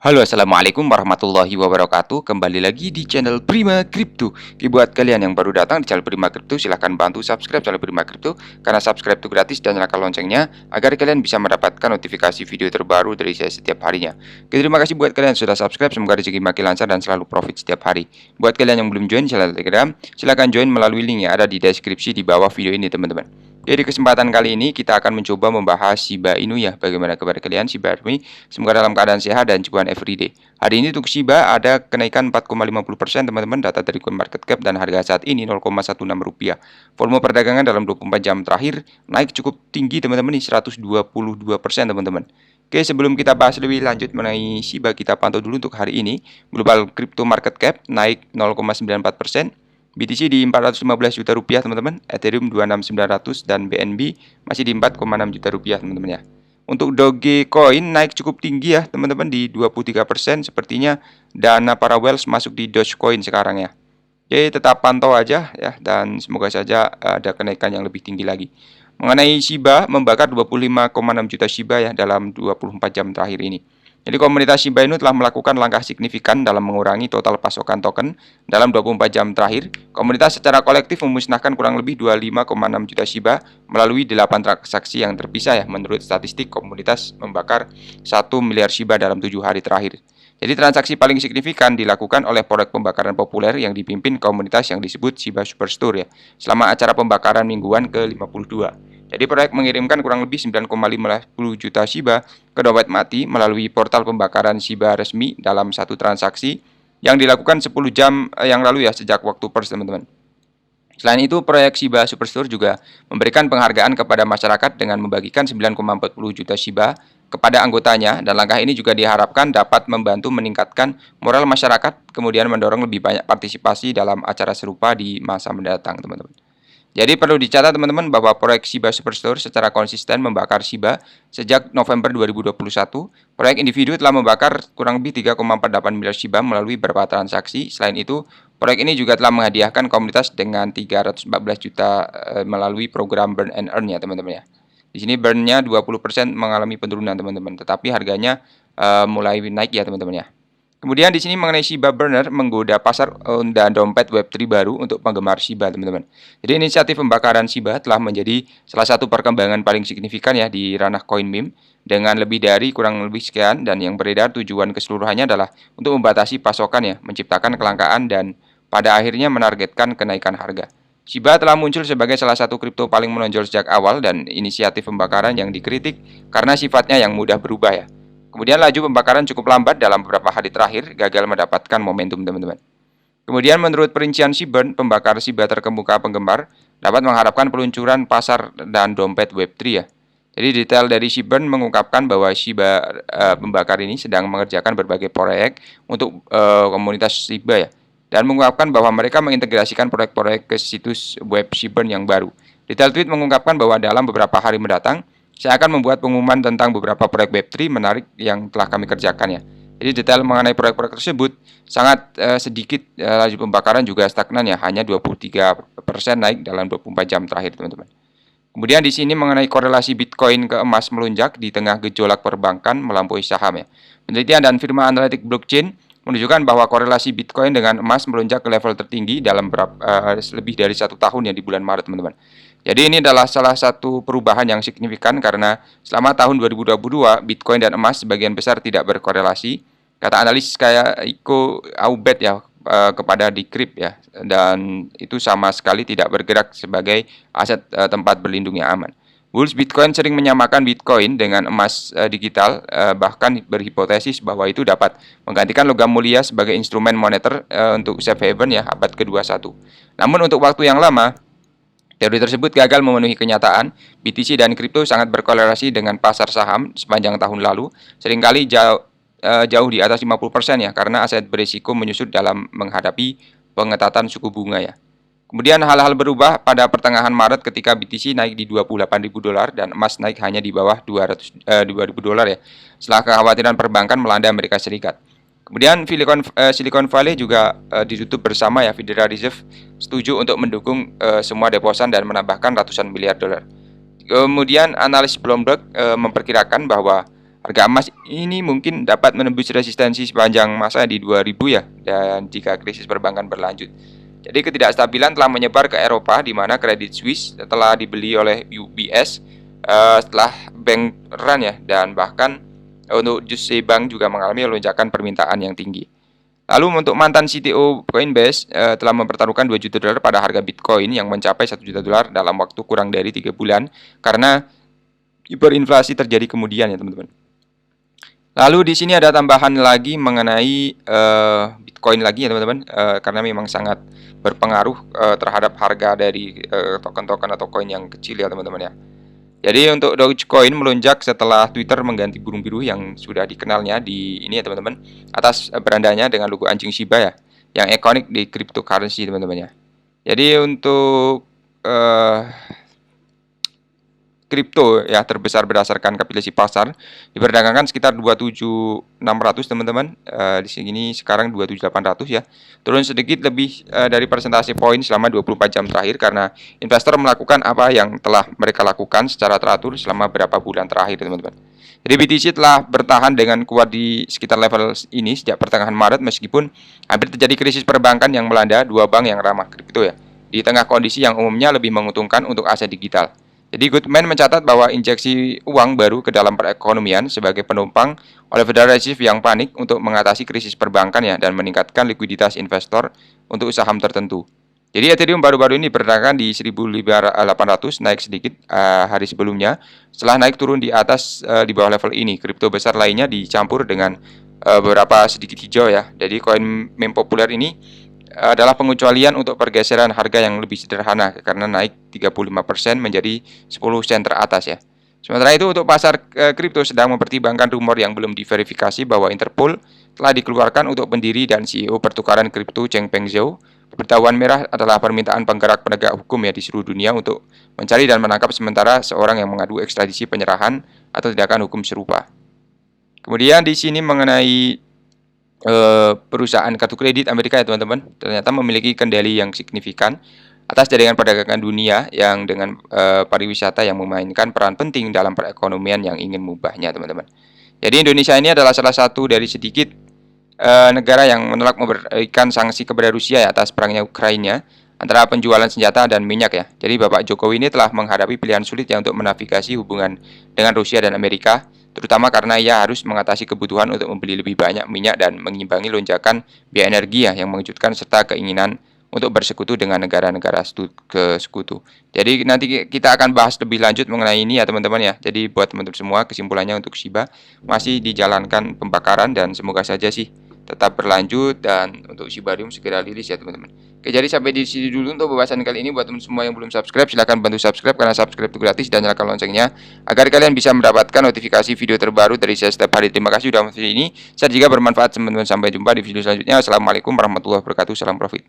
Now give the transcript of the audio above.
Halo, assalamualaikum warahmatullahi wabarakatuh. Kembali lagi di channel Prima Crypto. Buat kalian yang baru datang di channel Prima Crypto, silahkan bantu subscribe channel Prima Crypto karena subscribe itu gratis, dan nyalakan loncengnya agar kalian bisa mendapatkan notifikasi video terbaru dari saya setiap harinya. Oke, terima kasih buat kalian yang sudah subscribe. Semoga rezeki makin lancar dan selalu profit setiap hari. Buat kalian yang belum join channel Telegram, silahkan join melalui link yang ada di deskripsi di bawah video ini, teman-teman. Jadi kesempatan kali ini kita akan mencoba membahas Shiba Inu ya. Bagaimana kabar kalian Shiba Army? Semoga dalam keadaan sehat dan cuan everyday. Hari ini untuk Shiba ada kenaikan 4,50% teman-teman, data dari CoinMarketCap, dan harga saat ini 0,16 rupiah. Volume perdagangan dalam 24 jam terakhir naik cukup tinggi teman-teman, nih 122% teman-teman. Oke, sebelum kita bahas lebih lanjut mengenai Shiba, kita pantau dulu untuk hari ini. Global Crypto Market Cap naik 0,94%. BTC di 415 juta rupiah teman-teman, Ethereum 26900, dan BNB masih di 4,6 juta rupiah teman-teman ya. Untuk Dogecoin naik cukup tinggi ya teman-teman, di 23%. Sepertinya dana para whales masuk di Dogecoin sekarang ya. Jadi tetap pantau aja ya, dan semoga saja ada kenaikan yang lebih tinggi lagi. Mengenai Shiba, membakar 25,6 juta Shiba ya dalam 24 jam terakhir ini. Jadi komunitas Shiba Inu telah melakukan langkah signifikan dalam mengurangi total pasokan token dalam 24 jam terakhir. Komunitas secara kolektif memusnahkan kurang lebih 25,6 juta Shiba melalui 8 transaksi yang terpisah ya. Menurut statistik, komunitas membakar 1 miliar Shiba dalam 7 hari terakhir. Jadi transaksi paling signifikan dilakukan oleh proyek pembakaran populer yang dipimpin komunitas yang disebut Shiba Superstore ya, selama acara pembakaran mingguan ke-52. Jadi proyek mengirimkan kurang lebih 9,50 juta Shiba ke dompet mati melalui portal pembakaran Shiba resmi dalam satu transaksi yang dilakukan 10 jam yang lalu ya, sejak waktu Pers teman-teman. Selain itu, proyek Shiba Superstore juga memberikan penghargaan kepada masyarakat dengan membagikan 9,40 juta Shiba kepada anggotanya, dan langkah ini juga diharapkan dapat membantu meningkatkan moral masyarakat, kemudian mendorong lebih banyak partisipasi dalam acara serupa di masa mendatang, teman-teman. Jadi perlu dicatat teman-teman bahwa proyek Shiba Superstore secara konsisten membakar Shiba sejak November 2021. Proyek individu telah membakar kurang lebih 3,48 miliar Shiba melalui beberapa transaksi. Selain itu, proyek ini juga telah menghadiahkan komunitas dengan 314 juta melalui program Burn and Earn ya teman-teman ya. Di sini burn-nya 20% mengalami penurunan teman-teman, tetapi harganya mulai naik ya teman-teman ya. Kemudian di sini mengenai Shiba Burner menggoda pasar dan dompet Web3 baru untuk penggemar Shiba, teman-teman. Jadi inisiatif pembakaran Shiba telah menjadi salah satu perkembangan paling signifikan ya di ranah koin meme, dengan lebih dari kurang lebih sekian, dan yang beredar tujuan keseluruhannya adalah untuk membatasi pasokan ya, menciptakan kelangkaan, dan pada akhirnya menargetkan kenaikan harga. Shiba telah muncul sebagai salah satu kripto paling menonjol sejak awal, dan inisiatif pembakaran yang dikritik karena sifatnya yang mudah berubah ya. Kemudian laju pembakaran cukup lambat dalam beberapa hari terakhir, gagal mendapatkan momentum teman-teman. Kemudian menurut perincian Shibburn, pembakar Shiba terkemuka penggemar dapat mengharapkan peluncuran pasar dan dompet Web3 ya. Jadi detail dari Shibburn mengungkapkan bahwa Shiba pembakar ini sedang mengerjakan berbagai proyek untuk komunitas Shiba ya, dan mengungkapkan bahwa mereka mengintegrasikan proyek-proyek ke situs web Shibburn yang baru. Detail tweet mengungkapkan bahwa dalam beberapa hari mendatang, saya akan membuat pengumuman tentang beberapa proyek Web3 menarik yang telah kami kerjakan ya. Jadi detail mengenai proyek-proyek tersebut sangat sedikit, laju pembakaran juga stagnan ya, hanya 23% naik dalam 24 jam terakhir teman-teman. Kemudian di sini mengenai korelasi Bitcoin ke emas melonjak di tengah gejolak perbankan melampaui saham ya. Penelitian dan firma analitik blockchain menunjukkan bahwa korelasi Bitcoin dengan emas melonjak ke level tertinggi dalam lebih dari 1 tahun ya, di bulan Maret teman-teman. Jadi ini adalah salah satu perubahan yang signifikan karena selama tahun 2022 Bitcoin dan emas sebagian besar tidak berkorelasi. Kata analis kayak Iko Aubet ya kepada Decrypt ya, dan itu sama sekali tidak bergerak sebagai aset tempat berlindung yang aman. Bulls Bitcoin sering menyamakan Bitcoin dengan emas digital, bahkan berhipotesis bahwa itu dapat menggantikan logam mulia sebagai instrumen moneter untuk safe haven ya abad ke-21. Namun untuk waktu yang lama, teori tersebut gagal memenuhi kenyataan. BTC dan kripto sangat berkorelasi dengan pasar saham sepanjang tahun lalu, seringkali jauh di atas 50% ya, karena aset berisiko menyusut dalam menghadapi pengetatan suku bunga ya. Kemudian hal-hal berubah pada pertengahan Maret ketika BTC naik di 28.000 dolar dan emas naik hanya di bawah 2.000 dolar ya, setelah kekhawatiran perbankan melanda Amerika Serikat. Kemudian Silicon Valley juga ditutup bersama ya. Federal Reserve setuju untuk mendukung semua deposan dan menambahkan ratusan miliar dolar. Kemudian analis Bloomberg memperkirakan bahwa harga emas ini mungkin dapat menembus resistensi sepanjang masa di 2000 ya, dan jika krisis perbankan berlanjut. Jadi ketidakstabilan telah menyebar ke Eropa, di mana Credit Suisse telah dibeli oleh UBS setelah bank run ya, dan bahkan untuk Deutsche Bank juga mengalami lonjakan permintaan yang tinggi. Lalu untuk mantan CTO Coinbase telah mempertaruhkan 2 juta dolar pada harga Bitcoin yang mencapai 1 juta dolar dalam waktu kurang dari 3 bulan karena hiperinflasi terjadi kemudian ya teman-teman. Lalu di sini ada tambahan lagi mengenai Bitcoin lagi ya teman-teman, karena memang sangat berpengaruh terhadap harga dari token-token atau koin yang kecil ya teman-teman ya. Jadi untuk Dogecoin melonjak setelah Twitter mengganti burung biru yang sudah dikenalnya di ini ya teman-teman, atas berandanya dengan logo anjing Shiba ya, yang ikonik di cryptocurrency teman-teman ya. Jadi untuk kripto ya terbesar berdasarkan kapitalisasi pasar diperdagangkan sekitar 27.600 teman-teman. Di sini sekarang 27.800 ya, turun sedikit lebih dari persentase poin selama 24 jam terakhir karena investor melakukan apa yang telah mereka lakukan secara teratur selama beberapa bulan terakhir teman-teman. Jadi BTC telah bertahan dengan kuat di sekitar level ini sejak pertengahan Maret meskipun hampir terjadi krisis perbankan yang melanda dua bank yang ramah kripto ya, di tengah kondisi yang umumnya lebih menguntungkan untuk aset digital. Jadi Goodman mencatat bahwa injeksi uang baru ke dalam perekonomian sebagai penumpang oleh Federal Reserve yang panik untuk mengatasi krisis perbankan ya, dan meningkatkan likuiditas investor untuk saham tertentu. Jadi Ethereum baru-baru ini berdagangkan di 1.800, naik sedikit hari sebelumnya. Setelah naik turun di atas di bawah level ini, kripto besar lainnya dicampur dengan beberapa sedikit hijau ya. Jadi koin meme populer ini adalah pengecualian untuk pergeseran harga yang lebih sederhana karena naik 35% menjadi 10 sen teratas ya. Sementara itu untuk pasar kripto sedang mempertimbangkan rumor yang belum diverifikasi bahwa Interpol telah dikeluarkan untuk pendiri dan CEO pertukaran kripto Changpeng Zhou. Pemberitahuan merah adalah permintaan penggerak penegak hukum ya di seluruh dunia untuk mencari dan menangkap sementara seorang yang mengadu ekstradisi penyerahan atau tindakan hukum serupa. Kemudian di sini mengenai perusahaan kartu kredit Amerika ya teman-teman, ternyata memiliki kendali yang signifikan atas jaringan perdagangan dunia yang dengan pariwisata yang memainkan peran penting dalam perekonomian yang ingin mengubahnya teman-teman. Jadi Indonesia ini adalah salah satu dari sedikit negara yang menolak memberikan sanksi kepada Rusia ya, atas perangnya Ukraina antara penjualan senjata dan minyak ya. Jadi Bapak Jokowi ini telah menghadapi pilihan sulit ya untuk menavigasi hubungan dengan Rusia dan Amerika, terutama karena ia harus mengatasi kebutuhan untuk membeli lebih banyak minyak dan mengimbangi lonjakan biaya energi ya, yang mengejutkan serta keinginan untuk bersekutu dengan negara-negara sekutu. Jadi nanti kita akan bahas lebih lanjut mengenai ini ya teman-teman ya. Jadi buat teman-teman semua, kesimpulannya untuk Shiba masih dijalankan pembakaran dan semoga saja sih tetap berlanjut, dan untuk Shibarium segera rilis ya teman-teman. Oke, jadi sampai di sini dulu untuk pembahasan kali ini. Buat teman semua yang belum subscribe, silahkan bantu subscribe karena subscribe itu gratis, dan nyalakan loncengnya agar kalian bisa mendapatkan notifikasi video terbaru dari saya setiap hari. Terima kasih sudah menonton ini. Saya juga bermanfaat teman-teman. Sampai jumpa di video selanjutnya. Assalamualaikum warahmatullahi wabarakatuh. Salam profit.